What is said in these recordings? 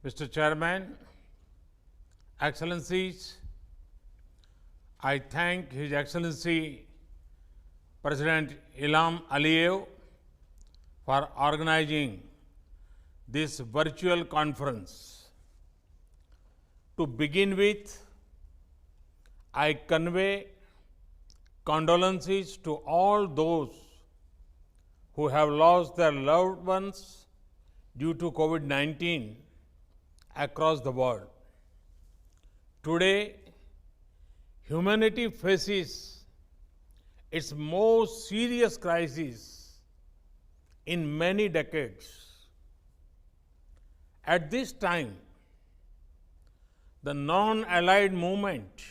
Mr. Chairman, Excellencies, I thank His Excellency President Ilham Aliyev for organizing this virtual conference. To begin with, I convey condolences to all those who have lost their loved ones due to COVID-19 across the world. Today, humanity faces its most serious crisis in many decades. At this time, the non-allied movement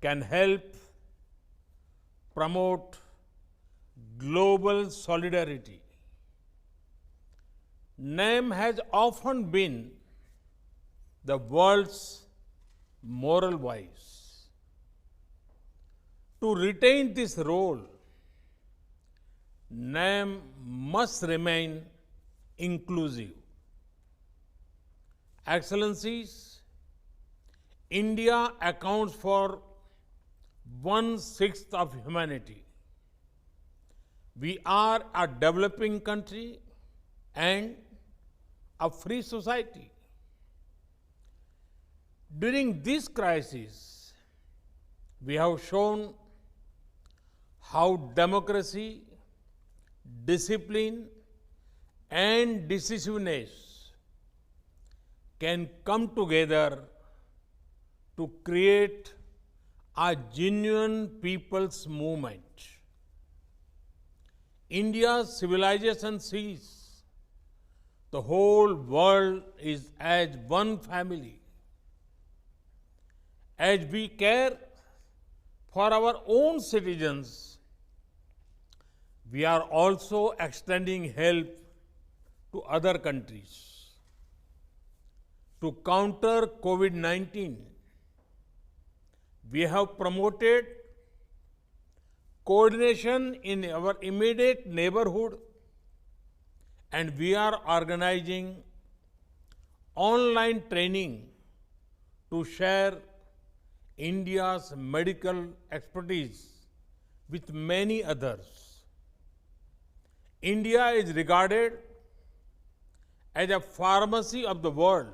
can help promote global solidarity. NAM has often been the world's moral voice. To retain this role, NAM must remain inclusive. Excellencies, India accounts for 1/6 of humanity. We are a developing country and a free society. During this crisis, we have shown how democracy, discipline, and decisiveness can come together to create a genuine people's movement. India's civilization sees the whole world is as one family. As we care for our own citizens, we are also extending help to other countries. To counter COVID-19, we have promoted coordination in our immediate neighborhood, and we are organizing online training to share India's medical expertise with many others. India is regarded as a pharmacy of the world,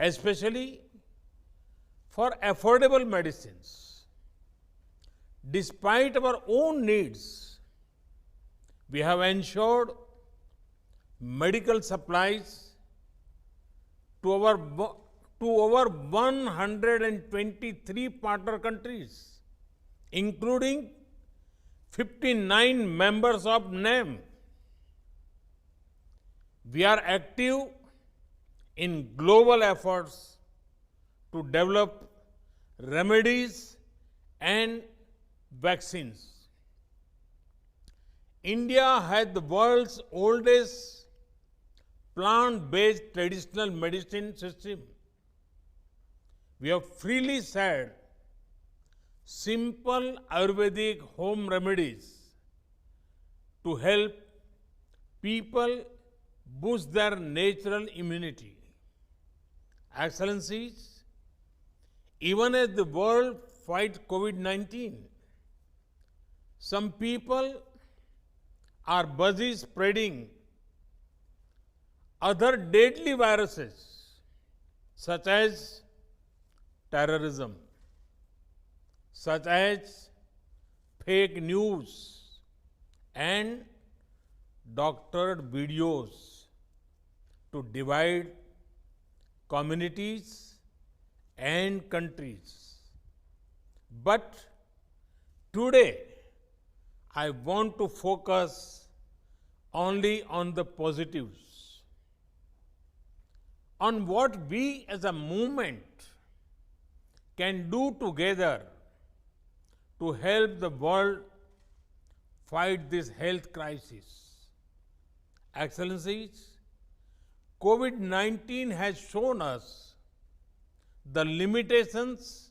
especially for affordable medicines. Despite our own needs, we have ensured medical supplies to over 123 partner countries, including 59 members of NAM. We are active in global efforts to develop remedies and vaccines. India has the world's oldest plant-based traditional medicine system. We have freely shared simple Ayurvedic home remedies to help people boost their natural immunity. Excellencies, even as the world fights COVID-19, some people are busy spreading other deadly viruses such as terrorism, such as fake news and doctored videos to divide communities and countries. But today, I want to focus only on the positives, on what we as a movement can do together to help the world fight this health crisis. Excellencies, COVID-19 has shown us the limitations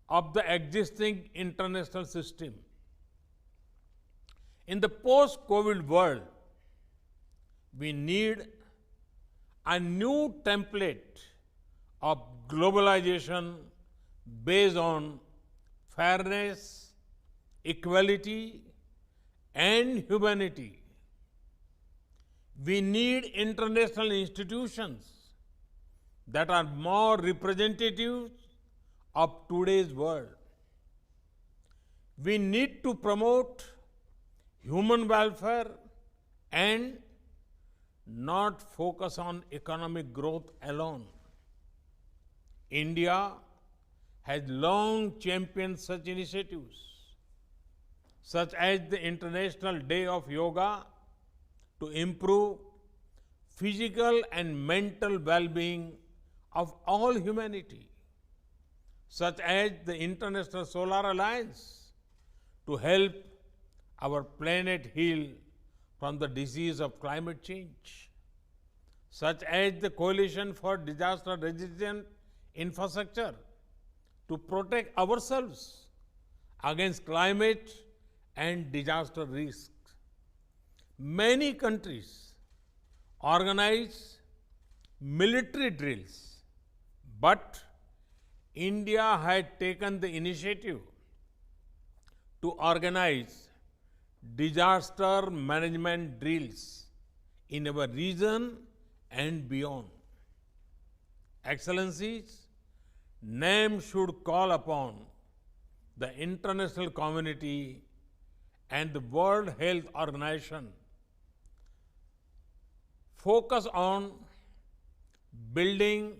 of the existing international system. In the post-COVID world, we need a new template of globalization based on fairness, equality, and humanity. We need international institutions that are more representative of today's world. We need to promote human welfare and not focus on economic growth alone. India has long championed such initiatives, such as the International Day of Yoga, to improve physical and mental well-being of all humanity, such as the International Solar Alliance, to help our planet heal from the disease of climate change, such as the Coalition for Disaster Resistant Infrastructure, to protect ourselves against climate and disaster risks. Many countries organize military drills, but India had taken the initiative to organize disaster management drills in our region and beyond. Excellencies, NAM should call upon the international community and the World Health Organization focus on building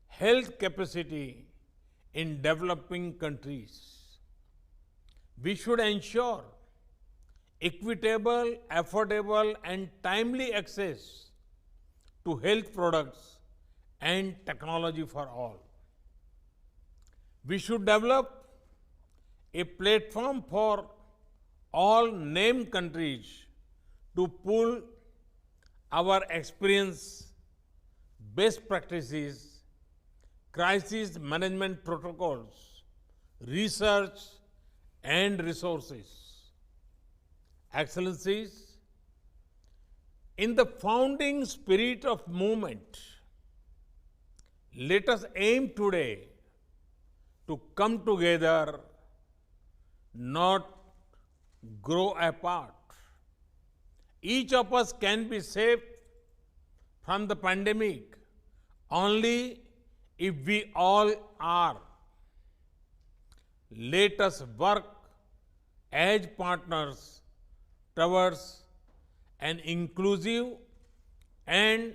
health capacity in developing countries. We should ensure equitable, affordable, and timely access to health products and technology for all. We should develop a platform for all named countries to pool our experience, best practices, crisis management protocols, research, and resources. Excellencies, in the founding spirit of movement, let us aim today to come together, not grow apart. Each of us can be saved from the pandemic only if we all are. Let us work as partners towards an inclusive and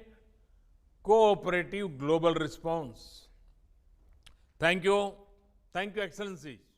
cooperative global response. Thank you. Thank you, Excellencies.